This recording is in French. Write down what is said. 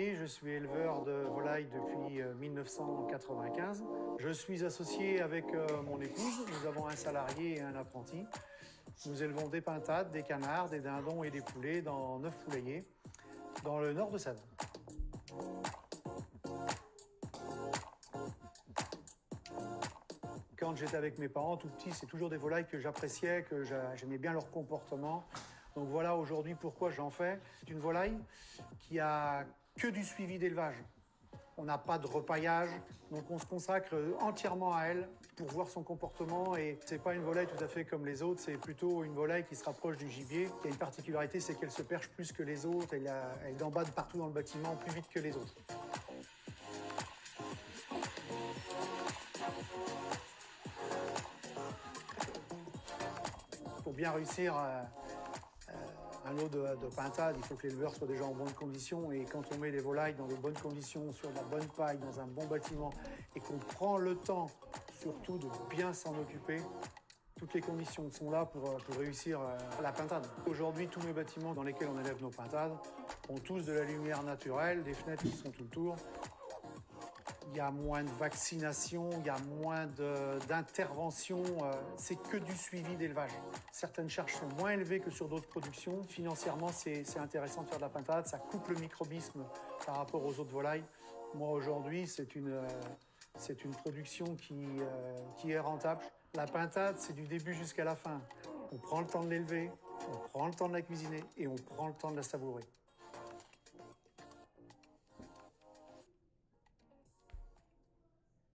Salarié, je suis éleveur de volailles depuis 1995. Je suis associé avec mon épouse. Nous avons un salarié et un apprenti. Nous élevons des pintades, des canards, des dindons et des poulets dans 9 poulaillers dans le nord de Sèvres. Quand j'étais avec mes parents tout petits, c'est toujours des volailles que j'appréciais, que j'aimais bien leur comportement. Donc voilà aujourd'hui pourquoi j'en fais. C'est une volaille qui a que du suivi d'élevage. On n'a pas de repaillage, donc on se consacre entièrement à elle pour voir son comportement. Et c'est pas une volaille tout à fait comme les autres, c'est plutôt une volaille qui se rapproche du gibier. Qui a une particularité, c'est qu'elle se perche plus que les autres. Elle gambade partout dans le bâtiment plus vite que les autres. Pour bien réussir un lot de pintade, il faut que l'éleveur soit déjà en bonne condition. Et quand on met les volailles dans de bonnes conditions, sur de la bonne paille, dans un bon bâtiment, et qu'on prend le temps, surtout, de bien s'en occuper, toutes les conditions sont là pour réussir la pintade. Aujourd'hui, tous mes bâtiments dans lesquels on élève nos pintades ont tous de la lumière naturelle, des fenêtres qui sont tout le tour. Il y a moins de vaccination, il y a moins d'intervention, c'est que du suivi d'élevage. Certaines charges sont moins élevées que sur d'autres productions. Financièrement, c'est intéressant de faire de la pintade, ça coupe le microbisme par rapport aux autres volailles. Moi, aujourd'hui, c'est une production qui est rentable. La pintade, c'est du début jusqu'à la fin. On prend le temps de l'élever, on prend le temps de la cuisiner et on prend le temps de la savourer.